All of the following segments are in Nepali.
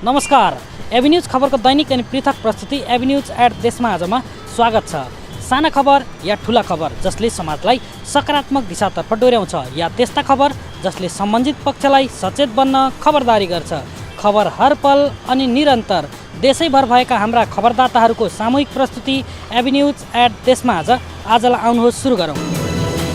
नमस्कार, एबी न्यूज खबरको दैनिक अनि पृथक प्रस्तुति एबी न्यूज एट देशमा आजमा स्वागत छ। साना खबर या ठुला खबर जसले समाजलाई सकारात्मक दिशातर्फ डोर्याउँछ या त्यस्ता खबर जसले सम्बन्धित पक्षलाई सचेत बन्न खबरदारी गर्छ। खबर हर पल अनि निरन्तर देशैभर भएका हाम्रा खबरदाताहरूको सामूहिक प्रस्तुति एबी न्यूज एट देशमा आजलाई आउनुहोस् सुरु गरौँ।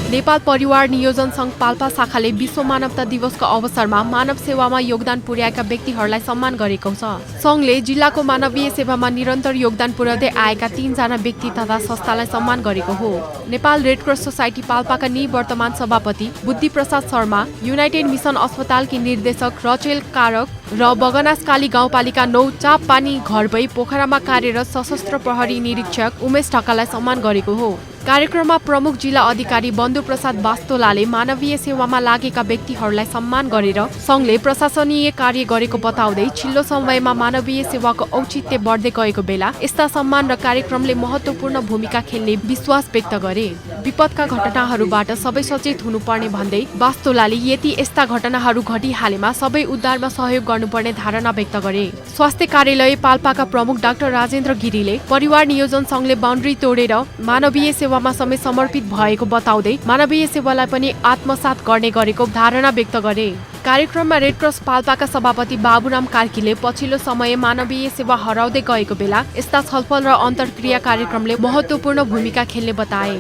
नेपाल परिवार नियोजन सङ्घ पाल्पा शाखाले विश्व मानवता दिवसको अवसरमा मानव सेवामा योगदान पुर्याएका व्यक्तिहरूलाई सम्मान गरेको छ। सङ्घले जिल्लाको मानवीय सेवामा निरन्तर योगदान पुर्याउँदै आएका 3 जना व्यक्ति तथा संस्थालाई सम्मान गरेको हो। नेपाल रेड क्रस सोसाइटी पाल्पाका निवर्तमान सभापति बुद्धि प्रसाद शर्मा, युनाइटेड मिसन अस्पतालकी निर्देशक रचेल कारक र बगनासकाली गाउँपालिका 9 चापपानी घरबै पोखरामा कार्यरत सशस्त्र प्रहरी निरीक्षक उमेश ढकाललाई सम्मान गरेको हो। कार्यक्रममा प्रमुख जिल्ला अधिकारी बन्धु प्रसाद बास्तोलाले मानवीय सेवामा लागेका व्यक्तिहरूलाई सम्मान गरेर सङ्घले प्रशासनीय कार्य गरेको बताउँदै छिल्लो समयमा मानवीय सेवाको औचित्य बढ्दै गएको बेला यस्ता सम्मान र कार्यक्रमले महत्त्वपूर्ण भूमिका खेल्ने विश्वास व्यक्त गरे। विपदका घटनाहरूबाट सबै सचेत हुनुपर्ने भन्दै बास्तोलाले यस्ता घटनाहरू घटिहालेमा सबै उद्धारमा सहयोग गर्नुपर्ने धारणा व्यक्त गरे। स्वास्थ्य कार्यालय पाल्पाका प्रमुख डाक्टर राजेन्द्र गिरीले परिवार नियोजन सङ्घले बाउन्ड्री तोडेर मानवीय सेवामा समेत समर्पित भएको बताउँदै मानवीय सेवालाई पनि आत्मसात गर्ने गरेको धारणा व्यक्त गरे। कार्यक्रममा रेड क्रस पाल्पाका सभापति बाबुराम कार्कीले पछिल्लो समय मानवीय सेवा हराउँदै गएको बेला यस्ता छलफल र अन्तर्क्रिया कार्यक्रमले महत्त्वपूर्ण भूमिका खेल्ने बताए।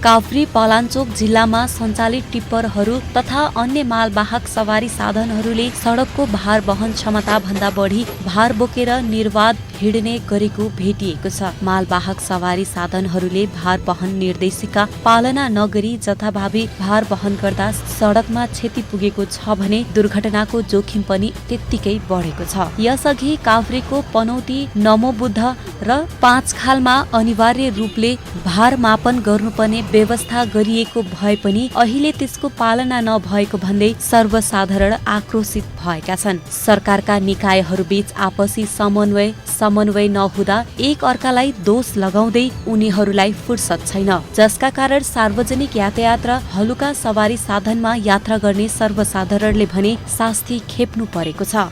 काभ्रे पलाञ्चोक जिल्लामा सञ्चालित टिप्परहरू तथा अन्य मालवाहक सवारी साधनहरूले सडकको भार वहन क्षमता भन्दा बढी भार बोकेर निर्वाध हिँड्ने गरेको भेटिएको छ। मालवाहक सवारी साधनहरूले भार वहन निर्देशिका पालना नगरी जथाभावी भार वहन गर्दा सडकमा क्षति पुगेको छ भने दुर्घटनाको जोखिम पनि त्यत्तिकै बढेको छ। यसअघि काभ्रेको पनौती नमोबुद्ध र 5 खालमा अनिवार्य रूपले भार मापन गर्नुपर्ने व्यवस्था गरिएको भए पनि अहिले त्यसको पालना नभएको भन्दै सर्वसाधारण आक्रोशित भएका छन्। सरकारका निकायहरूबीच आपसी समन्वय नहुँदा एक अर्कालाई दोष लगाउँदै उनीहरूलाई फुर्सद छैन, जसका कारण सार्वजनिक यातायात र हलुका सवारी साधनमा यात्रा गर्ने सर्वसाधारणले भने शास्ति खेप्नु परेको छ।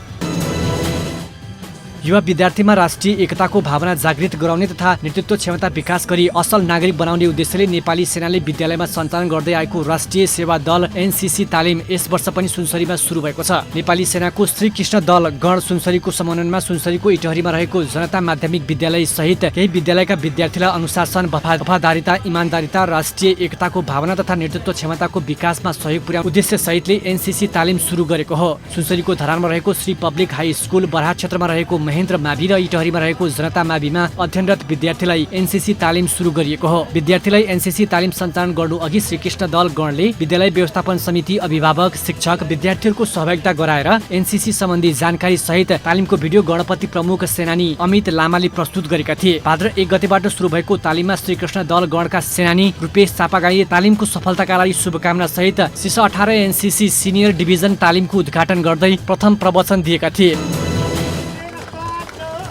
युवा विद्यार्थीमा राष्ट्रिय एकताको भावना जागृत गराउने तथा नेतृत्व क्षमता विकास गरी असल नागरिक बनाउने उद्देश्यले नेपाली सेनाले विद्यालयमा सञ्चालन गर्दै आएको राष्ट्रिय सेवा दल एनसीसी तालिम यस वर्ष पनि सुनसरीमा सुरु भएको छ। नेपाली सेनाको श्रीकृष्ण दल गण सुनसरीको समन्वयमा सुनसरीको इटहरीमा रहेको जनता माध्यमिक विद्यालय सहित केही विद्यालयका विद्यार्थीलाई अनुशासन, वफादारिता, इमानदारिता, राष्ट्रिय एकताको भावना तथा नेतृत्व क्षमताको विकासमा सहयोग पुर्याउने उद्देश्य सहितले एनसीसी तालिम सुरु गरेको हो। सुनसरीको धरानमा रहेको Shri public high school, Baraha क्षेत्रमा रहेको महेन्द्र मावि र इटहरीमा रहेको जनता माविमा अध्ययनरत विद्यार्थीलाई एनसीसी तालिम सुरु गरिएको हो। विद्यार्थीलाई एनसीसी तालिम सञ्चालन गर्नु अघि श्रीकृष्ण दल गणले विद्यालय व्यवस्थापन समिति, अभिभावक, शिक्षक, विद्यार्थीहरूको सहभागिता गराएर एनसीसी सम्बन्धी जानकारी सहित तालिमको भिडियो गणपति प्रमुख सेनानी अमित लामाले प्रस्तुत गरेका थिए। भाद्र 1 गतेबाट सुरु भएको तालिममा श्रीकृष्ण दल गणका सेनानी रूपेश चापागाईले तालिमको सफलताका लागि शुभकामना सहित शीर्ष 18 एनसीसी सिनियर डिभिजन तालिमको उद्घाटन गर्दै प्रथम प्रवचन दिएका थिए।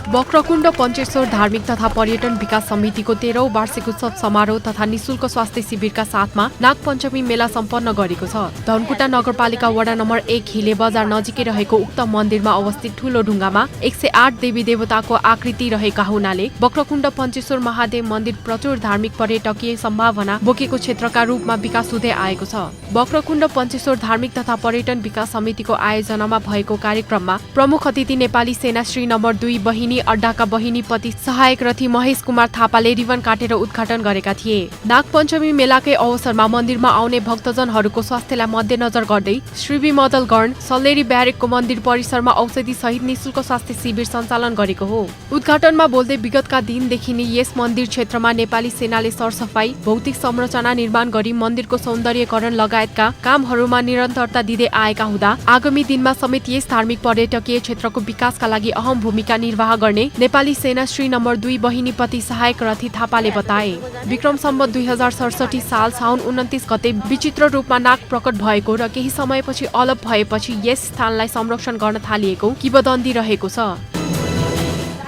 वक्रकुण्ड पञ्चेश्वर धार्मिक तथा पर्यटन विकास समितिको 13औं वार्षिक उत्सव समारोह तथा निशुल्क स्वास्थ्य शिविरका साथमा नागपञ्चमी मेला सम्पन्न गरेको छ। धनकुटा नगरपालिका वडा नम्बर 1 हिले बजार नजिकै रहेको उक्त मन्दिरमा अवस्थित ठूलो ढुङ्गामा 108 देवी देवताको आकृति रहेका हुनाले वक्रकुण्ड पञ्चेश्वर महादेव मन्दिर प्रचुर धार्मिक पर्यटकीय सम्भावना बोकेको क्षेत्रका रूपमा विकास हुँदै आएको छ। वक्रकुण्ड पञ्चेश्वर धार्मिक तथा पर्यटन विकास समितिको आयोजनामा भएको कार्यक्रममा प्रमुख अतिथि नेपाली सेना श्री नम्बर 2 बहिनी अड्डाका बहिनीपति सहायक रथी महेश कुमार थापाले रिबन काटेर उद्घाटन गरेका थिए। नागपञ्चमी मेलाकै अवसरमा मन्दिरमा आउने भक्तजनहरूको स्वास्थ्यलाई मध्यनजर गर्दै श्री मदल गण सल्लेरी ब्यारेकको मन्दिर परिसरमा औषधि सहित निशुल्क स्वास्थ्य शिविर सञ्चालन गरेको हो। उद्घाटनमा बोल्दै विगतका दिनदेखि नै यस मन्दिर क्षेत्रमा नेपाली सेनाले सरसफाई, भौतिक संरचना निर्माण गरी मन्दिरको सौन्दर्यकरण लगायतका कामहरूमा निरन्तरता दिँदै आएका हुँदा आगामी दिनमा समेत यस धार्मिक पर्यटकीय क्षेत्रको विकासका लागि अहम भूमिका निर्वाह गर्ने नेपाली सेना श्री नम्बर 2 बहिनीपति सहायक रथी थापाले बताए। विक्रम सम्वत 2067 साल साउन 29 गते विचित्र रूपमा नाग प्रकट भएको र केही समयपछि अलप भएपछि यस स्थानलाई संरक्षण गर्न थालिएको किंवदन्ती रहेको छ।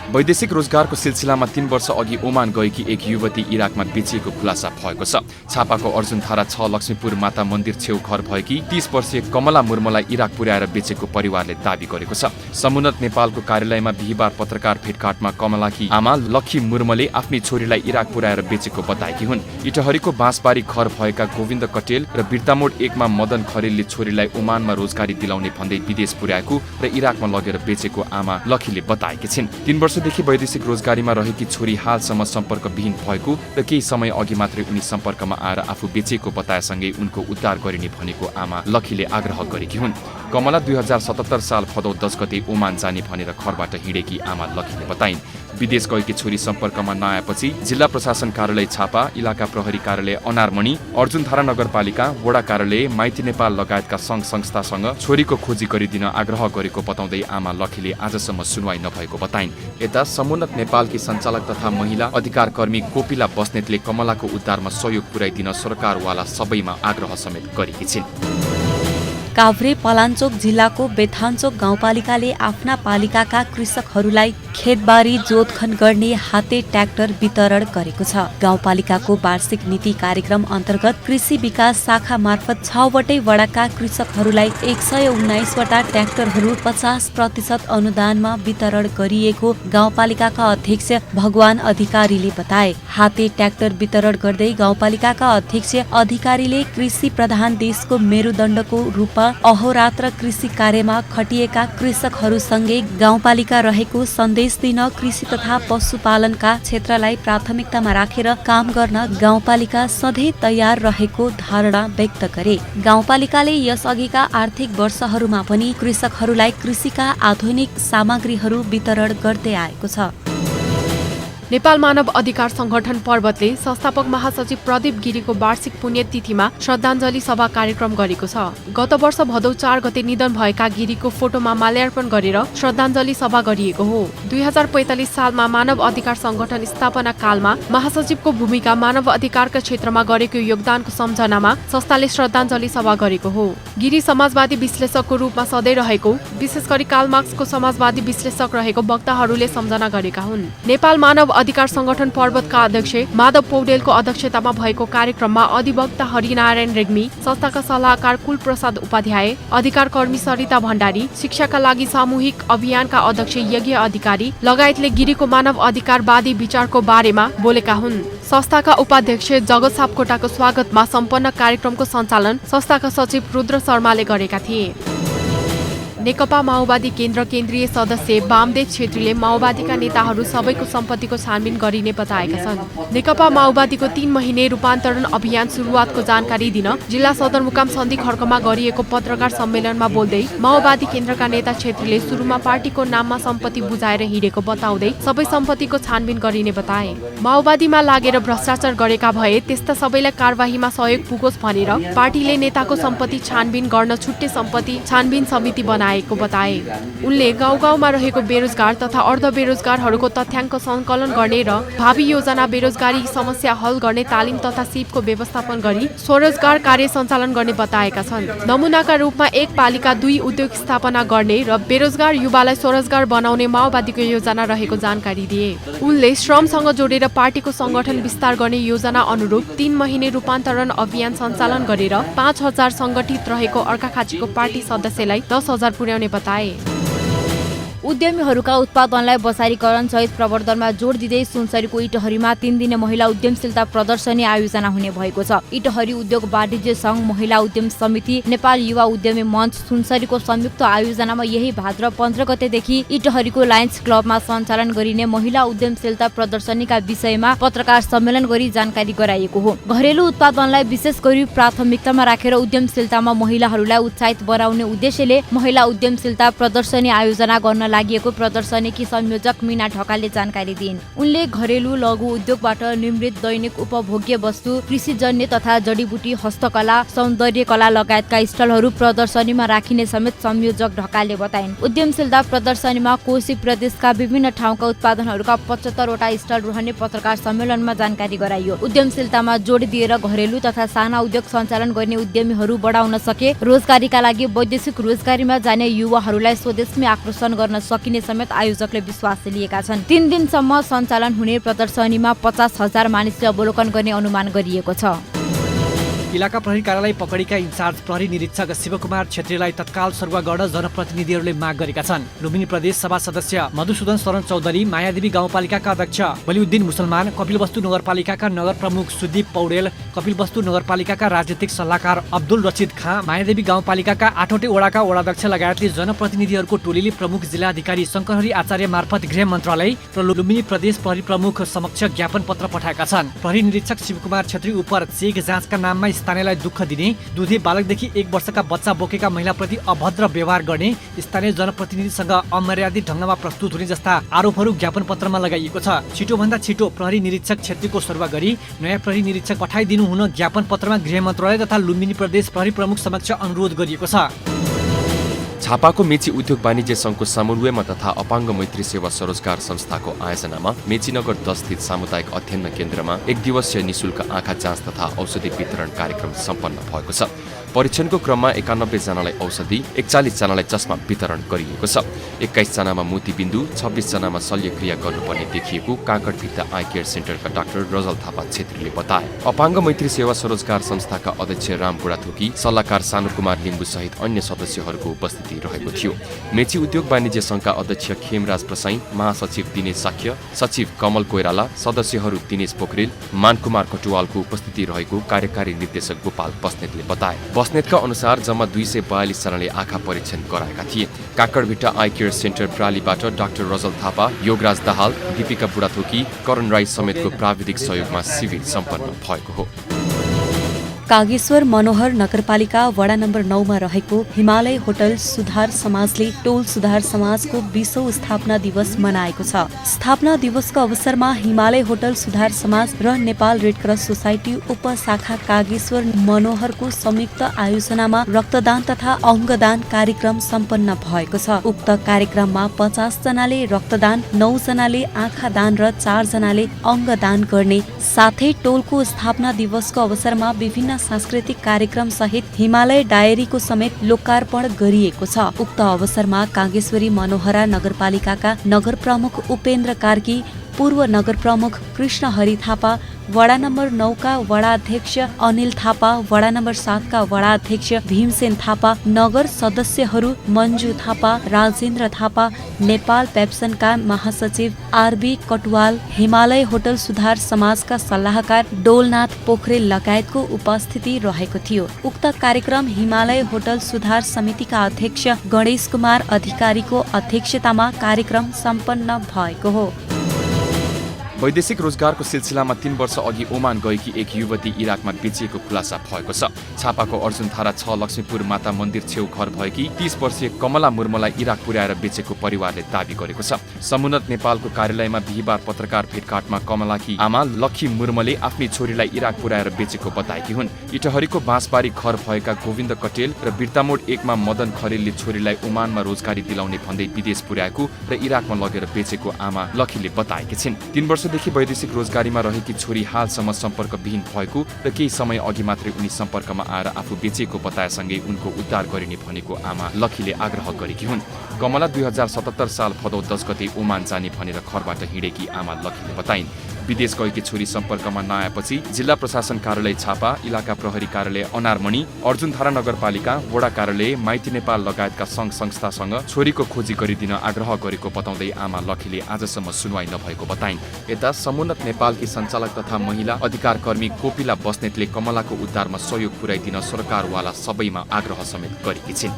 वैदेशिक रोजगारको सिलसिलामा 3 वर्ष अघि ओमान गएकी एक युवती इराकमा बेचिएको खुलासा भएको छ। छापाको अर्जुनधारा 6 लक्ष्मीपुर माता मन्दिर छेउ घर भएकी 30 वर्षीय कमला मुर्मलाई इराक पुर्याएर बेचेको परिवारले दाबी गरेको छ। समुन्नत नेपालको कार्यालयमा बिहिबार पत्रकार भेटघाटमा कमलाकी आमा लक्ष्मी मुर्मले आफ्नी छोरीलाई इराक पुर्याएर बेचेको बताएकी हुन्। इटहरीको बाँसबारी घर भएका गोविन्द कटेल र बिर्तामोड 1 मा मदन खरेलले छोरीलाई ओमानमा रोजगारी दिलाउने भन्दै विदेश पुर्याएको र इराकमा लगेर बेचेको आमा लक्ष्मीले बताएकी छिन्। 3 वर्षदेखि वैदेशिक रोजगारीमा रहेकी छोरी हालसम्म सम्पर्कविहीन भएको र केही समय अघि मात्रै उनी सम्पर्कमा आएर आफू बेचेको बताएसँगै उनको उद्धार गरिने भनेको आमा लक्ष्मीले आग्रह गरेकी हुन्। कमला 2077 साल भदौ 10 गते ओमान जाने भनेर घरबाट हिँडेकी आमा लक्ष्मीले बताइन्। विदेश गएकी छोरी सम्पर्कमा नआएपछि जिल्ला प्रशासन कार्यालय छापा, इलाका प्रहरी कार्यालय अनारमणि, अर्जुनधारा नगरपालिका, वडा कार्यालय, माइती नेपाल लगायतका सङ्घ संस्थासँग छोरीको खोजी गरिदिन आग्रह गरेको बताउँदै आमा लक्ष्मीले आजसम्म सुनवाई नभएको बताइन्। यता समुन्नत नेपालकी सञ्चालक तथा महिला अधिकार कर्मी कोपिला बस्नेतले कमलाको उद्धारमा सहयोग पुर्याइदिन सरकारवाला सबैमा आग्रह समेत गरेकी छिन्। काभ्रे पलाञ्चोक जिल्लाको बेथाञ्चोक गाउँपालिकाले आफ्ना पालिकाका कृषकहरूलाई खेतबारी जोतखन गर्ने हाते ट्र्याक्टर वितरण गरेको छ। गाउँपालिकाको वार्षिक नीति कार्यक्रम अन्तर्गत कृषि विकास शाखा मार्फत 6 वटै वडाका कृषकहरूलाई 119 वटा ट्र्याक्टरहरू 50% अनुदानमा वितरण गरिएको गाउँपालिकाका अध्यक्ष भगवान अधिकारीले बताए। हाते ट्र्याक्टर वितरण गर्दै गाउँपालिकाका अध्यक्ष अधिकारीले कृषि प्रधान देशको मेरुदण्डको रूपमा अहोरात्र कृषि कार्यमा खटिएका कृषकहरूसँगै गाउँपालिका रहेको सन्देश दिन कृषि तथा पशुपालनका क्षेत्रलाई प्राथमिकतामा राखेर काम गर्न गाउँपालिका सधैँ तयार रहेको धारणा व्यक्त गरे। गाउँपालिकाले यसअघिका आर्थिक वर्षहरूमा पनि कृषकहरूलाई कृषिका आधुनिक सामग्रीहरू वितरण गर्दै आएको छ। नेपाल मानव अधिकार संगठन पर्वतले संस्थापक महासचिव प्रदीप गिरीको वार्षिक पुण्यतिथिमा श्रद्धाञ्जली सभा कार्यक्रम गरेको छ। गत वर्ष भदौ 4 गते निधन भएका गिरीको फोटोमा माल्यार्पण गरेर श्रद्धाञ्जली सभा गरिएको हो। 2045 सालमा मानव अधिकार संगठन स्थापना कालमा महासचिवको भूमिका मानव अधिकारका क्षेत्रमा गरेको योगदानको सम्झनामा संस्थाले श्रद्धाञ्जली सभा गरेको हो। गिरी समाजवादी विश्लेषकको रूपमा सधैँ रहेको, विशेष गरी कार्ल मार्क्सको समाजवादी विश्लेषक रहेको वक्ताहरूले सम्झना गरेका हुन्। नेपाल मानव अधिकार संगठन पर्वतका अध्यक्ष माधव पौडेलको अध्यक्षतामा भएको कार्यक्रममा अधिवक्ता हरिनारायण रेग्मी, संस्थाका सल्लाहकार कुलप्रसाद उपाध्याय, अधिकार कर्मी सरिता भण्डारी, शिक्षाका लागि सामूहिक अभियानका अध्यक्ष यज्ञ अधिकारी लगायतले गिरीको मानव अधिकारवादी विचारको बारेमा बोलेका हुन्। संस्थाका उपाध्यक्ष जगत सापकोटाको स्वागतमा सम्पन्न कार्यक्रमको सञ्चालन संस्थाका सचिव रुद्र शर्माले गरेका थिए। नेकपा माओवादी केन्द्र केन्द्रीय सदस्य वामदेव छेत्रीले माओवादीका नेताहरू सबैको सम्पत्तिको छानबिन गरिने बताएका छन्। नेकपा माओवादीको 3 महिने रूपान्तरण अभियान सुरुवातको जानकारी दिन जिल्ला सदरमुकाम सन्धि खर्कमा गरिएको पत्रकार सम्मेलनमा बोल्दै माओवादी केन्द्रका नेता छेत्रीले सुरुमा पार्टीको नाममा सम्पत्ति बुझाएर हिँडेको बताउँदै सबै सम्पत्तिको छानबिन गरिने बताए। माओवादीमा लागेर भ्रष्टाचार गरेका भए त्यस्ता सबैलाई कारबाहीमा सहयोग पुगोस् भनेर पार्टीले नेताको सम्पत्ति छानबिन गर्न छुट्टै सम्पत्ति छानबिन समिति बनाए बताए। उनले गाउँ गाउँमा रहेको बेरोजगार तथा अर्ध बेरोजगारहरूको तथ्याङ्क सङ्कलन गर्ने र भावी योजना बेरोजगारी समस्या हल गर्ने तालिम तथा सिपको व्यवस्थापन गरी स्वरोजगार कार्य सञ्चालन गर्ने बताएका छन्। नमुनाका रूपमा एक पालिका 2 उद्योग स्थापना गर्ने र बेरोजगार युवालाई स्वरोजगार बनाउने माओवादीको योजना रहेको जानकारी दिए। उनले श्रमसँग जोडेर पार्टीको सङ्गठन विस्तार गर्ने योजना अनुरूप 3 महिने रूपान्तरण अभियान सञ्चालन गरेर 5000 सङ्गठित रहेको अर्घाखाँचीको पार्टी सदस्यलाई 10,000 पुर्याउने बताए। उद्यमीहरूका उत्पादनलाई बजारीकरण सहित प्रवर्धनमा जोड दिँदै सुनसरीको इटहरीमा 3 दिने महिला उद्यमशीलता प्रदर्शनी आयोजना हुने भएको छ। इटहरी उद्योग वाणिज्य सङ्घ, महिला उद्यम समिति, नेपाल युवा उद्यमी मञ्च सुनसरीको संयुक्त आयोजनामा यही भाद्र 15 गतेदेखि इटहरीको लायन्स क्लबमा सञ्चालन गरिने महिला उद्यमशीलता प्रदर्शनीका विषयमा पत्रकार सम्मेलन गरी जानकारी गराइएको हो। घरेलु उत्पादनलाई विशेष गरी प्राथमिकतामा राखेर उद्यमशीलतामा महिलाहरूलाई उत्साहित बनाउने उद्देश्यले महिला उद्यमशीलता प्रदर्शनी आयोजना गर्न लागिएको प्रदर्शनीकी संयोजक मीना ढकालले जानकारी दिइन्। उनले घरेलु लघु उद्योगबाट निर्मित दैनिक उपभोग्य वस्तु, कृषिजन्य तथा जडीबुटी, हस्तकला, सौन्दर्य कला लगायतका स्टलहरू प्रदर्शनीमा राखिने समेत संयोजक ढकालले बताइन्। उद्यमशीलता प्रदर्शनीमा कोशी प्रदेशका विभिन्न ठाउँका उत्पादनहरूका 75 वटा स्टल रहने पत्रकार सम्मेलनमा जानकारी गराइयो। उद्यमशीलतामा जोड दिएर घरेलु तथा साना उद्योग सञ्चालन गर्ने उद्यमीहरू बढाउन सके रोजगारीका लागि वैदेशिक रोजगारीमा जाने युवाहरूलाई स्वदेशमै आकर्षण गर्न सकिने समेत आयोजकले विश्वास लिएका छन्। 3 दिनसम्म सञ्चालन हुने प्रदर्शनीमा 50,000 मानिसले अवलोकन गर्ने अनुमान गरिएको छ। इलाका प्रहरी कार्यालय पकडीका इन्चार्ज प्रहरी निरीक्षक शिवकुमार छेत्रीलाई तत्काल सरुवा गर्न जनप्रतिनिधिहरूले माग गरेका छन्। लुम्बिनी प्रदेश सभा सदस्य मधुसूदन शरण चौधरी, मायादेवी गाउँपालिकाका अध्यक्ष बलिउद्दिन मुसलमान, कपिलवस्तु नगरपालिकाका नगर प्रमुख सुदीप पौडेल, कपिलवस्तु नगरपालिकाका राजनीतिक सल्लाहकार अब्दुल रचिद खाँ, मायादेवी गाउँपालिकाका 8वटै वडाका वडाध्यक्ष लगायतले जनप्रतिनिधिहरूको टोलीले प्रमुख जिल्लाधिकारी शङ्करहरि आचार्य मार्फत गृह मन्त्रालय र लुम्बिनी प्रदेश प्रहरी प्रमुख समक्ष ज्ञापन पत्र पठाएका छन्। प्रहरी निरीक्षक शिवकुमार छेत्री उपर चेक जाँचका नाममा स्थानीयलाई दुःख दिने, दुधे बालकदेखि 1 वर्षका बच्चा बोकेका महिलाप्रति अभद्र व्यवहार गर्ने, स्थानीय जनप्रतिनिधिसँग अमर्यादित ढङ्गमा प्रस्तुत हुने जस्ता आरोपहरू ज्ञापन पत्रमा लगाइएको छ। छिटोभन्दा छिटो प्रहरी निरीक्षक छेत्रीको सरुवा गरी नयाँ प्रहरी निरीक्षक पठाइदिनु हुन ज्ञापन पत्रमा गृह मन्त्रालय तथा लुम्बिनी प्रदेश प्रहरी प्रमुख समक्ष अनुरोध गरिएको छ। झापाको मेची उद्योग वाणिज्य सङ्घको समन्वयमा तथा अपाङ्ग मैत्री सेवा स्वरोजगार संस्थाको आयोजनामा मेचीनगर 10 स्थित सामुदायिक अध्ययन केन्द्रमा 1 दिवसीय निशुल्क आँखा जाँच तथा औषधि वितरण कार्यक्रम सम्पन्न भएको छ। परीक्षणको क्रममा 91 जनालाई औषधि, 41 जनालाई चस्मा वितरण गरिएको छ। 21 जनामा मोतीबिन्दु, 26 जनामा शल्यक्रिया गर्नुपर्ने देखिएको Kakarbhitta eye care सेन्टरका doctor Rajal Thapa छेत्रीले बताए। अपाङ्ग मैत्री सेवा स्वरोजगार संस्थाका अध्यक्ष राम बुढाथोकी, सल्लाहकार सानु कुमार लिम्बू सहित अन्य सदस्यहरूको उपस्थिति रहेको थियो। मेची उद्योग वाणिज्य सङ्घका अध्यक्ष खेमराज प्रसाई, महासचिव दिनेश साख्य, सचिव कमल कोइराला, सदस्यहरू दिनेश पोखरेल, मानकुमार कटुवालको उपस्थिति रहेको कार्यकारी निर्देशक गोपाल बस्नेतले बताए। बस्नेतका अनुसार जम्मा 242 जनाले आँखा परीक्षण गराएका थिए। काकडभिट्टा आई केयर सेन्टर प्रालीबाट डाक्टर रजल थापा, योगराज दाहाल, दीपिका बुढाथोकी, करण राई समेतको प्राविधिक सहयोगमा शिविर सम्पन्न भएको हो। कागेश्वर मनोहर नगरपालिका वडा नम्बर 9 मा रहेको हिमालय होटल सुधार समाजले टोल सुधार समाजको 20औं स्थापना दिवस मनाएको छ। स्थापना दिवसको अवसरमा हिमालय होटल सुधार समाज र नेपाल रेड क्रस सोसाइटी उपशाखा कागेश्वर मनोहरको संयुक्त आयोजनामा रक्तदान तथा अङ्गदान कार्यक्रम सम्पन्न भएको छ। उक्त कार्यक्रममा 50 जनाले रक्तदान, 9 जनाले आँखा दान र 4 जनाले अङ्गदान गर्ने साथै टोलको स्थापना दिवसको अवसरमा विभिन्न सांस्कृतिक कार्यक्रम सहित हिमालय डायरीको समेत लोकार्पण गरिएको छ। उक्त अवसरमा कागेश्वरी मनोहरा नगरपालिकाका नगर प्रमुख उपेन्द्र कार्की, पूर्व नगर प्रमुख कृष्ण हरि थापा, वडा नम्बर 9 का वडा अध्यक्ष अनिल थापा, वडा नम्बर 7 का वडा अध्यक्ष भीमसेन थापा, नगर सदस्यहरू मन्जु थापा, राजेन्द्र थापा, नेपाल पेप्सनका महासचिव आरबी कटुवाल, हिमालय होटल सुधार समाजका सल्लाहकार डोलनाथ पोखरेल लगायतको उपस्थिति रहेको थियो। उक्त कार्यक्रम हिमालय होटल सुधार समितिका अध्यक्ष गणेश कुमार अधिकारीको अध्यक्षतामा कार्यक्रम सम्पन्न भएको हो। वैदेशिक रोजगारको सिलसिलामा 3 वर्ष अघि ओमान गएकी एक युवती इराकमा बेचिएको खुलासा भएको छ। छापाको अर्जुनधारा 6 लक्ष्मीपुर माता मन्दिर छेउ घर भएकी 30 वर्षीय कमला मुर्मलाई इराक पुर्याएर बेचेको परिवारले दावी गरेको छ। समुन्नत नेपालको कार्यालयमा बिहिबार पत्रकार भेटघाटमा कमलाकी आमा लक्ष्मी मुर्मले आफ्नी छोरीलाई इराक पुर्याएर बेचेको बताएकी हुन्। इटहरीको बाँसबारी घर भएका गोविन्द कटेल र बिर्तामोड 1 मा मदन खरेलले छोरीलाई ओमानमा रोजगारी दिलाउने भन्दै विदेश पुर्याएको र इराकमा लगेर बेचेको आमा लक्ष्मीले बताएकी छिन्। 3 वर्षदेखि वैदेशिक रोजगारीमा रहेकी छोरी हालसम्म सम्पर्कविहीन भएको र केही समय अघि मात्रै उनी सम्पर्कमा आएर आफू बेचेको बताएसँगै उनको उद्धार गरिने भनेको आमा लक्ष्मीले आग्रह गरेकी हुन्। कमला 2077 साल भदौ 10 गते ओमान जाने भनेर घरबाट हिँडेकी आमा लक्ष्मीले बताइन्। विदेश गएकी छोरी सम्पर्कमा नआएपछि जिल्ला प्रशासन कार्यालय छापा, इलाका प्रहरी कार्यालय अनारमणि, अर्जुनधारा नगरपालिका, वडा कार्यालय, माइती नेपाल लगायतका सङ्घ संस्थासँग छोरीको खोजी गरिदिन आग्रह गरेको बताउँदै आमा लक्ष्मीले आजसम्म सुनवाई नभएको बताइन्। यता समुन्नत नेपालकी सञ्चालक तथा महिला अधिकार कर्मी कोपिला बस्नेतले कमलाको उद्धारमा सहयोग पुर्याइदिन सरकारवाला सबैमा आग्रह समेत गरेकी छिन्।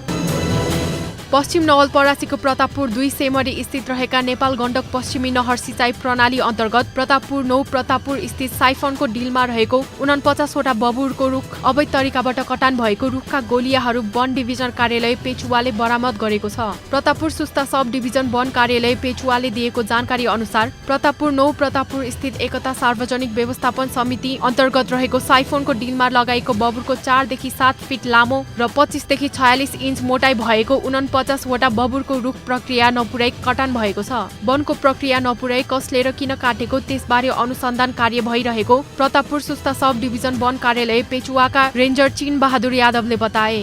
पश्चिम नवलपरासीको प्रतापपुर 2 सेमरी स्थित रहेका नेपाल गण्डक पश्चिमी नहर सिँचाइ प्रणाली अन्तर्गत प्रतापपुर 9 प्रतापपुर स्थित साइफनको डिलमा रहेको 49 वटा बबुरको रुख अवैध तरिकाबाट कटान भएको रुखका गोलियाहरू वन डिभिजन कार्यालय पेचुवाले बरामद गरेको छ। प्रतापपुर सुस्ता सब डिभिजन वन कार्यालय पेचुवाले दिएको जानकारी अनुसार प्रतापपुर 9 प्रतापपुर स्थित एकता सार्वजनिक व्यवस्थापन समिति अन्तर्गत रहेको साइफोनको डिलमा लगाएको बबुरको 4 देखि 7 फिट लामो र 25 देखि 46 इन्च मोटाई भएको 50 वटा बबुरको रुख प्रक्रिया नपुर्याई कटान भएको छ। वनको प्रक्रिया नपुर्याई कसले र किन काटेको त्यसबारे अनुसन्धान कार्य भइरहेको प्रतापपुर सुस्ता सब डिभिजन वन कार्यालय पेचुवाका रेन्जर चिन बहादुर यादवले बताए।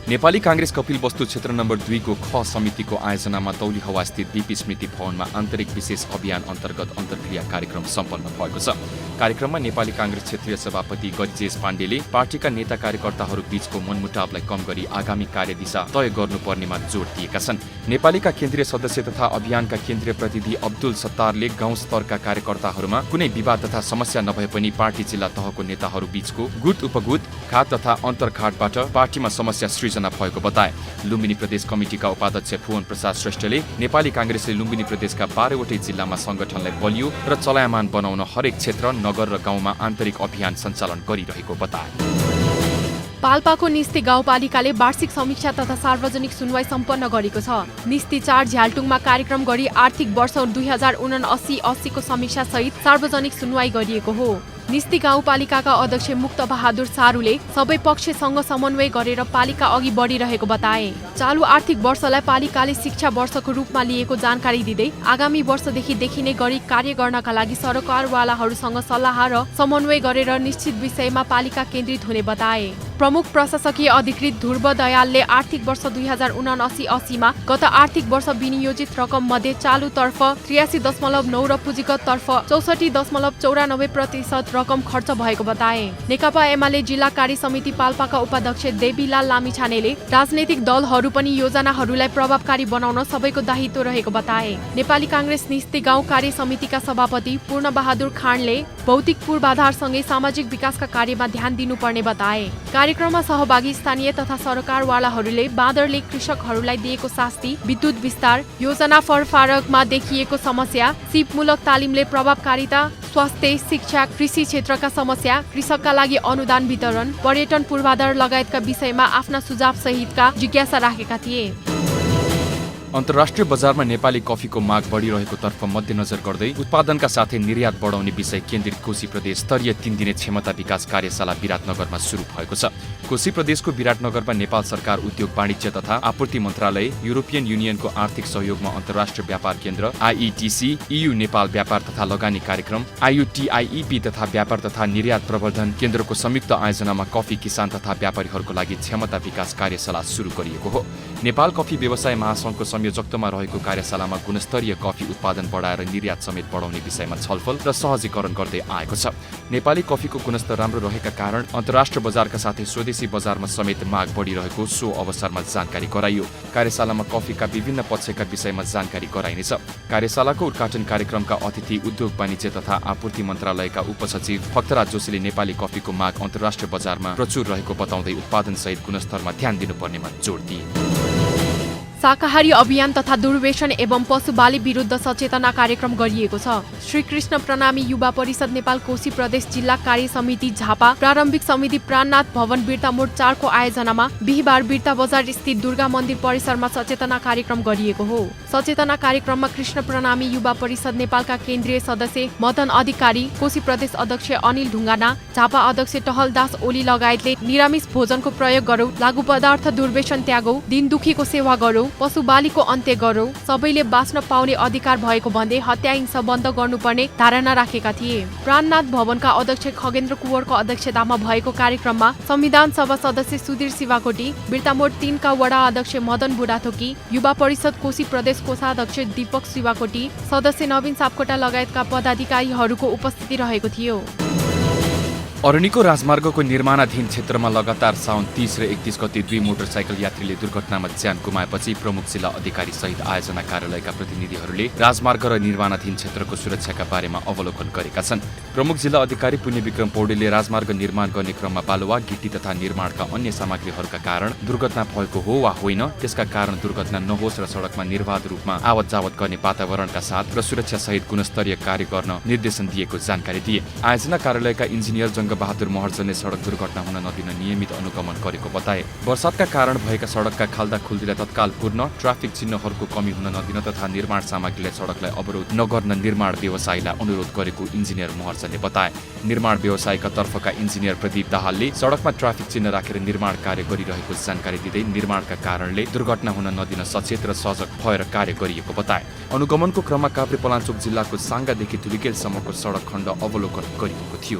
नेपाली काङ्ग्रेस कपिलवस्तु क्षेत्र नम्बर 2 को ख समितिको आयोजनामा तौली हवा स्थित बीपी स्मृति भवनमा आन्तरिक विशेष अभियान अन्तर्गत अन्तर्क्रिया कार्यक्रम सम्पन्न भएको छ। कार्यक्रममा नेपाली काङ्ग्रेस क्षेत्रीय सभापति गरिजेश पाण्डेले पार्टीका नेता कार्यकर्ताहरू बीचको मनमुटावलाई कम गरी आगामी कार्यदिशा तय गर्नुपर्नेमा जोड दिएका छन्। नेपालीका केन्द्रीय सदस्य तथा अभियानका केन्द्रीय प्रतिनिधि अब्दुल सत्तारले गाउँ स्तरका कार्यकर्ताहरूमा कुनै विवाद तथा समस्या नभए पनि पार्टी जिल्ला तहको नेताहरू बीचको गुट उपगुट खाट तथा अन्तर्खाटबाट पार्टीमा समस्या सृजना भएको बताए। लुम्बिनी प्रदेश कमिटिका उपाध्यक्ष भुवन प्रसाद श्रेष्ठले नेपाली काङ्ग्रेसले लुम्बिनी प्रदेशका 12वटै जिल्लामा संगठनलाई बलियो र चलायमान बनाउन हरेक क्षेत्र नगर र गाउँमा आन्तरिक अभियान सञ्चालन गरिरहेको बताए। पाल्पाको निस्ती गाउँपालिकाले वार्षिक समीक्षा तथा सार्वजनिक सुनवाई सम्पन्न गरेको छ। निस्ती 4 झ्यालटुङमा कार्यक्रम गरी आर्थिक वर्ष 2079-80 को समीक्षा सहित सार्वजनिक सुनवाई गरिएको हो। निस्ती गाउँपालिकाका अध्यक्ष मुक्त बहादुर सारूले सबै पक्षसँग समन्वय गरेर पालिका अघि बढिरहेको बताए। चालु आर्थिक वर्षलाई पालिकाले शिक्षा वर्षको रूपमा लिएको जानकारी दिँदै आगामी वर्षदेखि देखिने गरी कार्य गर्नका लागि सरकारवालाहरूसँग सल्लाह र समन्वय गरेर निश्चित विषयमा पालिका केन्द्रित हुने बताए। प्रमुख प्रशासकीय अधिकृत ध्रुव दयालले आर्थिक वर्ष 2079-80 मा गत आर्थिक वर्ष विनियोजित रकम मध्ये चालुतर्फ 83.9 र पुँजीगततर्फ 64.94% रकम खर्च भएको बताए। नेकपा एमाले जिल्ला कार्य समिति पाल्पाका उपाध्यक्ष देवीलाल लामिछानेले राजनैतिक दलहरू पनि योजनाहरूलाई प्रभावकारी बनाउन सबैको दायित्व रहेको बताए। नेपाली काङ्ग्रेस निस्ती गाउँ कार्य समितिका सभापति पूर्ण बहादुर खानले भौतिक पूर्वाधारसँगै सामाजिक विकासका कार्यमा ध्यान दिनुपर्ने बताए। कार्यक्रममा सहभागी स्थानीय तथा सरकारवालाहरूले बाँदरले कृषकहरूलाई दिएको शास्ति, विद्युत विस्तार, योजना फरफारकमा देखिएको समस्या, सिपमूलक तालिमले प्रभावकारिता, स्वास्थ्य, शिक्षा, कृषि क्षेत्रका समस्या, कृषकका लागि अनुदान वितरण, पर्यटन पूर्वाधार लगायतका विषयमा आफ्ना सुझाव सहितका जिज्ञासा राखेका थिए। अन्तर्राष्ट्रिय बजारमा नेपाली कफीको माग बढिरहेको तर्फ मध्यनजर गर्दै उत्पादनका साथै निर्यात बढाउने विषय केन्द्रित कोशी प्रदेश स्तरीय 3 दिने क्षमता विकास कार्यशाला विराटनगरमा सुरु भएको छ। कोशी प्रदेशको विराटनगरमा नेपाल सरकार उद्योग वाणिज्य तथा आपूर्ति मन्त्रालय, युरोपियन युनियनको आर्थिक सहयोगमा अन्तर्राष्ट्रिय व्यापार केन्द्र आइइटिसी, EU नेपाल व्यापार तथा लगानी कार्यक्रम IUTIEP तथा व्यापार तथा निर्यात प्रवर्धन केन्द्रको संयुक्त आयोजनामा कफी किसान तथा व्यापारीहरूको लागि क्षमता विकास कार्यशाला सुरु गरिएको हो। नेपाल कफी व्यवसाय महासङ्घको संयोजकत्वमा रहेको कार्यशालामा गुणस्तरीय कफी उत्पादन बढाएर निर्यात समेत बढाउने विषयमा छलफल र सहजीकरण गर्दै आएको छ। नेपाली कफीको गुणस्तर राम्रो रहेका कारण अन्तर्राष्ट्रिय बजारका साथै स्वदेशी बजारमा समेत माग बढिरहेको सो अवसरमा जानकारी गराइयो। कार्यशालामा कफीका विभिन्न पक्षका विषयमा जानकारी गराइनेछ। कार्यशालाको उद्घाटन कार्यक्रमका अतिथि उद्योग वाणिज्य तथा आपूर्ति मन्त्रालयका उपसचिव भक्तराज जोशीले नेपाली कफीको माग अन्तर्राष्ट्रिय बजारमा प्रचुर रहेको बताउँदै उत्पादन सहित गुणस्तरमा ध्यान दिनुपर्नेमा जोड दिए। शाकाहारी अभियान तथा दुर्व्यसन एवं पशु बाली विरुद्ध सचेतना कार्यक्रम गरिएको छ। श्री कृष्ण प्रणामी युवा परिषद नेपाल कोशी प्रदेश जिल्ला कार्य समिति झापा प्रारम्भिक समिति प्राणनाथ भवन बिर्ता मोड 4 को आयोजनामा बिहिबार बिर्ता बजार स्थित दुर्गा मन्दिर परिसरमा सचेतना कार्यक्रम गरिएको हो। सचेतना कार्यक्रममा कृष्ण प्रणामी युवा परिषद नेपालका केन्द्रीय सदस्य मदन अधिकारी, कोशी प्रदेश अध्यक्ष अनिल ढुङ्गाना, झापा अध्यक्ष टहलदास ओली लगायतले निरामिष भोजनको प्रयोग गरौँ, लागु पदार्थ दुर्व्यसन त्यागौँ, दिन दुखीको सेवा गरौँ, पशु बालीको अन्त्य गरौँ, सबैले बाँच्न पाउने अधिकार भएको भन्दै हत्या हिंसा बन्द गर्नुपर्ने धारणा राखेका थिए। प्राणनाथ भवनका अध्यक्ष खगेन्द्र कुँवरको अध्यक्षतामा भएको कार्यक्रममा संविधान सभा सदस्य सुधीर शिवाकोटी, बिर्तामोड 3 का वडा अध्यक्ष मदन बुढाथोकी, युवा परिषद कोशी प्रदेश कोषाध्यक्ष दीपक शिवाकोटी, सदस्य नवीन सापकोटा लगायतका पदाधिकारीहरूको उपस्थिति रहेको थियो। अरनिको राजमार्गको निर्माणाधीन क्षेत्रमा लगातार साउन 30 र 31 गते 2 मोटरसाइकल यात्रीले दुर्घटनामा ज्यान गुमाएपछि प्रमुख जिल्ला अधिकारी सहित आयोजना कार्यालयका प्रतिनिधिहरूले राजमार्ग र निर्माणाधीन क्षेत्रको सुरक्षाका बारेमा अवलोकन गरेका छन्। प्रमुख जिल्ला अधिकारी पुण्य विक्रम पौडेलले राजमार्ग निर्माण गर्ने क्रममा बालुवा, गिटी तथा निर्माणका अन्य सामग्रीहरूका कारण दुर्घटना भएको हो वा होइन, त्यसका कारण दुर्घटना नहोस् र सडकमा निर्बाध रूपमा आवत जावत गर्ने वातावरणका साथ र सुरक्षा सहित गुणस्तरीय कार्य गर्न निर्देशन दिएको जानकारी दिए। आयोजना कार्यालयका इन्जिनियर बहादुर महर्जनले सडक दुर्घटना हुन नदिन नियमित अनुगमन गरेको बताए। वर्षातका कारण भएका सडकका खाल्दा खुल्दीलाई तत्काल पूर्ण, ट्राफिक चिन्हहरूको कमी हुन नदिन तथा निर्माण सामग्रीलाई सडकलाई अवरोध नगर्न निर्माण व्यवसायीलाई अनुरोध गरेको इन्जिनियर महर्जनले बताए। निर्माण व्यवसायका तर्फका इन्जिनियर प्रदीप दाहालले सडकमा ट्राफिक चिन्ह राखेर निर्माण कार्य गरिरहेको जानकारी दिँदै निर्माणका कारणले दुर्घटना हुन नदिन सचेत र सजग भएर कार्य गरिएको बताए। अनुगमनको क्रममा काभ्रे पलाञ्चोक जिल्लाको साङ्गादेखि धुलिकेलसम्मको सडक खण्ड अवलोकन गरिएको थियो।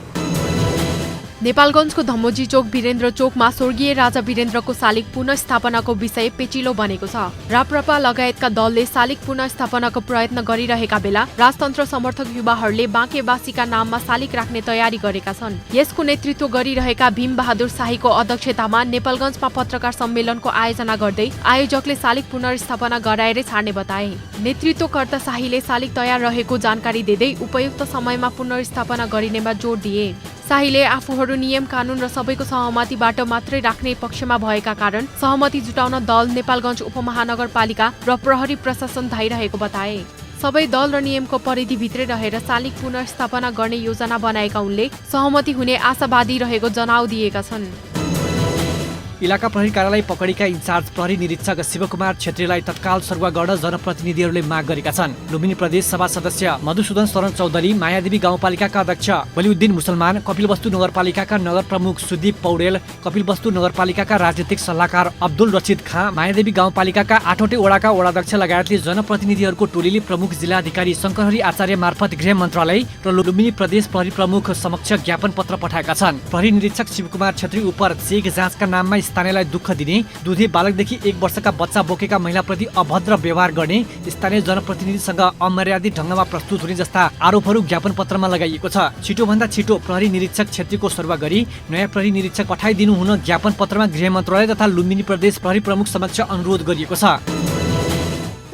नेपालगञ्जको धम्मोजी चोक वीरेन्द्र चोकमा स्वर्गीय राजा वीरेन्द्रको शालिग पुनःस्थापनाको विषय पेचिलो बनेको छ। राप्रपा लगायतका दलले शालिग पुनःस्थापनाको प्रयत्न गरिरहेका बेला राजतन्त्र समर्थक युवाहरूले बाँकेबासीका नाममा शालिग राख्ने तयारी गरेका छन्। यसको नेतृत्व गरिरहेका भीमबहादुर शाहीको अध्यक्षतामा नेपालगञ्जमा पत्रकार सम्मेलनको आयोजना गर्दै आयोजकले शालिग पुनर्स्थापना गराएरै छाड्ने बताए। नेतृत्वकर्ता शाहीले शालिग तयार रहेको जानकारी दिँदै उपयुक्त समयमा पुनर्स्थापना गरिनेमा जोड दिए। शाहीले आफूहरू नियम कानून र सबैको सहमतिबाट मात्रै राख्ने पक्षमा भएका कारण सहमति जुटाउन दल नेपालगञ्ज उपमहानगरपालिका र प्रहरी प्रशासन धाइरहेको बताए। सबै दल र नियमको परिधिभित्रै रहेर शालिग पुनर्स्थापना गर्ने योजना बनाएका उनले सहमति हुने आशावादी रहेको जनाउ दिएका छन्। इलाका प्रहरी कार्यालय पकडीका इन्चार्ज प्रहरी निरीक्षक शिवकुमार छेत्रीलाई तत्काल सरुवा गर्न जनप्रतिनिधिहरूले माग गरेका छन्। लुम्बिनी प्रदेश सभा सदस्य मधुसूदन शरण चौधरी, मायादेवी गाउँपालिकाका अध्यक्ष वलिउद्दिन मुसलमान, कपिलवस्तु नगरपालिकाका नगर प्रमुख सुदीप पौडेल, कपिलवस्तु नगरपालिकाका राजनीतिक सल्लाहकार अब्दुल रसिद खाँ, मायादेवी गाउँपालिकाका 8वटै वडाका वडाध्यक्ष लगायतले जनप्रतिनिधिहरूको टोलीले प्रमुख जिल्लाधिकारी शङ्करहरि आचार्य मार्फत गृह मन्त्रालय र लुम्बिनी प्रदेश प्रहरी प्रमुख समक्ष ज्ञापन पत्र पठाएका छन्। प्रहरी निरीक्षक शिवकुमार छेत्री उपर चेक जाँचका नाममा स्थानीयलाई दुःख दिने, दुधे बालकदेखि 1 वर्षका बच्चा बोकेका महिलाप्रति अभद्र व्यवहार गर्ने, स्थानीय जनप्रतिनिधिसँग अमर्यादित ढङ्गमा प्रस्तुत हुने जस्ता आरोपहरू ज्ञापन पत्रमा लगाइएको छ। छिटोभन्दा छिटो प्रहरी निरीक्षक छेत्रीको सरुवा गरी नयाँ प्रहरी निरीक्षक पठाइदिनु हुन ज्ञापन पत्रमा गृह मन्त्रालय तथा लुम्बिनी प्रदेश प्रहरी प्रमुख समक्ष अनुरोध गरिएको छ।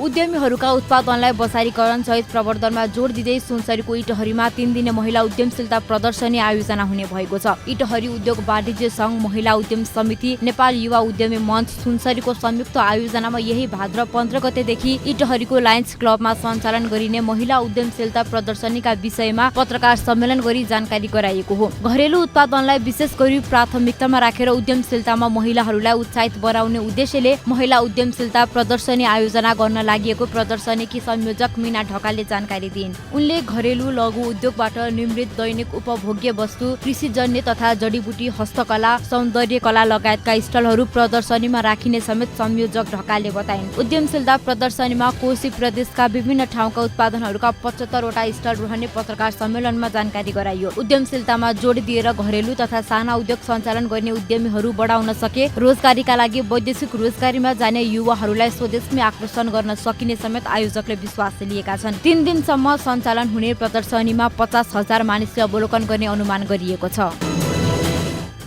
उद्यमीहरूका उत्पादनलाई बजारीकरण सहित प्रवर्धनमा जोड दिँदै सुनसरीको इटहरीमा 3 दिने महिला उद्यमशीलता प्रदर्शनी आयोजना हुने भएको छ। इटहरी उद्योग वाणिज्य सङ्घ, महिला उद्यम समिति, नेपाल युवा उद्यमी मञ्च सुनसरीको संयुक्त आयोजनामा यही भाद्र 15 गतेदेखि इटहरीको लायन्स क्लबमा सञ्चालन गरिने महिला उद्यमशीलता प्रदर्शनीका विषयमा पत्रकार सम्मेलन गरी जानकारी गराइएको हो। घरेलु उत्पादनलाई विशेष गरी प्राथमिकतामा राखेर उद्यमशीलतामा महिलाहरूलाई उत्साहित बनाउने उद्देश्यले महिला उद्यमशीलता प्रदर्शनी आयोजना गर्न लागेको प्रदर्शनीकी संयोजक मीना ढकालले जानकारी दिइन्। उनले घरेलु लघु उद्योगबाट निर्मित दैनिक उपभोग्य वस्तु, कृषिजन्य तथा जडीबुटी, हस्तकला, सौन्दर्य कला लगायतका स्टलहरू प्रदर्शनीमा राखिने समेत संयोजक ढकालले बताइन्। उद्यमशीलता प्रदर्शनीमा कोशी प्रदेशका विभिन्न ठाउँका उत्पादनहरूका 75 वटा स्टल रहने पत्रकार सम्मेलनमा जानकारी गराइयो। उद्यमशीलतामा जोड दिएर घरेलु तथा साना उद्योग सञ्चालन गर्ने उद्यमीहरू बढाउन सके रोजगारीका लागि वैदेशिक रोजगारीमा जाने युवाहरूलाई स्वदेशमै आकर्षण गर्न सकिने समेत आयोजकले विश्वास लिएका छन्। 3 दिनसम्म सञ्चालन हुने प्रदर्शनीमा 50,000 मानिसले अवलोकन गर्ने अनुमान गरिएको छ।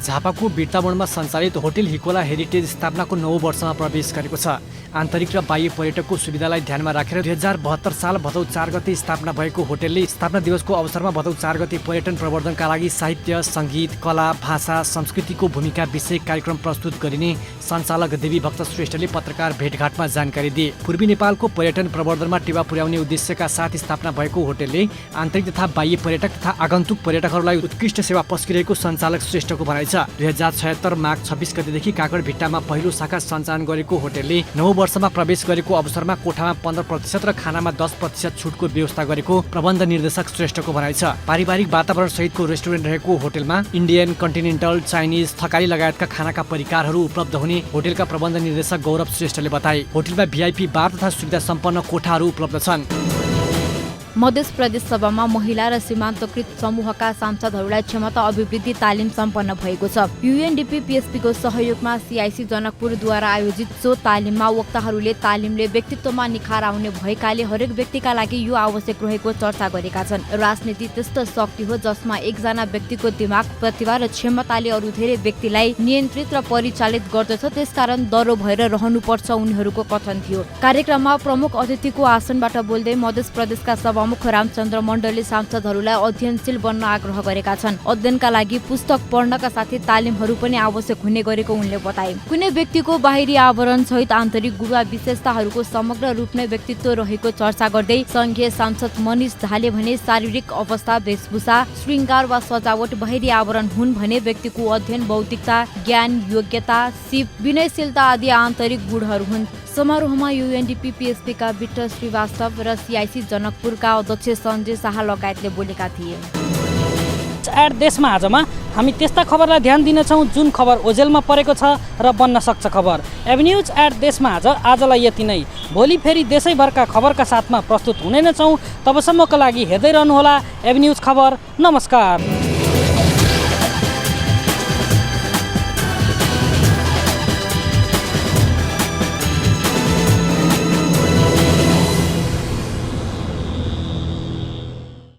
झापाको बिर्तावनमा सञ्चालित होटल हिकोला हेरिटेज स्थापनाको 9औं वर्षमा प्रवेश गरेको छ। आन्तरिक र बाह्य पर्यटकको सुविधालाई ध्यानमा राखेर 2072 साल भदौ 4 गते स्थापना भएको होटलले स्थापना दिवसको अवसरमा भदौ 4 गते पर्यटन प्रवर्धनका लागि साहित्य, सङ्गीत, कला, भाषा, संस्कृतिको भूमिका विषय कार्यक्रम प्रस्तुत गरिने सञ्चालक देवी भक्त श्रेष्ठले पत्रकार भेटघाटमा जानकारी दिए। पूर्वी नेपालको पर्यटन प्रवर्धनमा टेवा पुर्याउने उद्देश्यका साथ स्थापना भएको होटलले आन्तरिक तथा बाह्य पर्यटक तथा आगन्तुक पर्यटकहरूलाई उत्कृष्ट सेवा पस्किरहेको सञ्चालक श्रेष्ठको भनाइ छ। 2076 माघ 26 गतेदेखि काकडभिट्टामा पहिलो शाखा सञ्चालन गरेको होटलले 9औं वर्षमा प्रवेश गरेको अवसरमा कोठामा 15% र खानामा 10% छुटको व्यवस्था गरेको प्रबन्ध निर्देशक श्रेष्ठको भनाइ छ। पारिवारिक वातावरण सहितको रेस्टुरेन्ट रहेको होटलमा इन्डियन, कन्टिनेन्टल, चाइनिज, थकाली लगायतका खानाका परिकारहरू उपलब्ध हुने होटलका प्रबन्ध निर्देशक गौरव श्रेष्ठले बताए। होटलमा भिआइपी बार तथा सुविधा सम्पन्न कोठाहरू उपलब्ध छन्। मध्य प्रदेश सभामा महिला र सीमान्तकृत समूहका सांसदहरूलाई क्षमता अभिवृद्धि तालिम सम्पन्न भएको छ। युएनडीपी पीएसपीको सहयोगमा सीआईसी जनकपुरद्वारा आयोजित सो तालिममा वक्ताहरूले तालिमले व्यक्तित्वमा निखार आउने भएकाले हरेक व्यक्तिका लागि यो आवश्यक रहेको चर्चा गरेका छन्। राजनीति त्यस्तो शक्ति हो जसमा एकजना व्यक्तिको दिमाग, प्रतिभा र क्षमताले अरू धेरै व्यक्तिलाई नियन्त्रित र परिचालित गर्दछ। त्यसकारण दरो भएर रहनुपर्छ उनीहरूको कथन थियो। कार्यक्रममा प्रमुख अतिथिको आसनबाट बोल्दै मध्य प्रदेशका सभा मुख्य रामचन्द्र मण्डलले सांसदहरूलाई अध्ययनशील बन्न आग्रह गरेका छन्। अध्ययनका लागि पुस्तक पढ्नका साथै तालिमहरू पनि आवश्यक हुने गरेको उनले बताए। कुनै व्यक्तिको बाहिरी आवरण सहित आन्तरिक गुण वा विशेषताहरूको समग्र रूपमै व्यक्तित्व रहेको चर्चा गर्दै संघीय सांसद मनिष झाले भने शारीरिक अवस्था, वेशभूषा, श्रृङ्गार वा सजावट बाहिरी आवरण हुन् भने व्यक्तिको अध्ययन, बौद्धिकता, ज्ञान, योग्यता, सिप, विनयशीलता आदि आन्तरिक गुणहरू हुन्। समारोहमा युएनडीपी पीएसपीका विक्टर श्रीवास्तव र सीआईसी जनकपुरका अध्यक्ष सञ्जय शाह लगायतले बोलेका थिए। एड देशमा आजमा हामी त्यस्ता खबरलाई ध्यान दिनेछौँ जुन खबर ओझेलमा परेको छ र बन्न सक्छ खबर। एभिन्युज एड देशमा आजलाई यति नै। भोलि फेरि देशैभरका खबरका साथमा प्रस्तुत हुने नै छौँ। तबसम्मको लागि हेर्दै रहनुहोला एभिन्युज खबर। नमस्कार।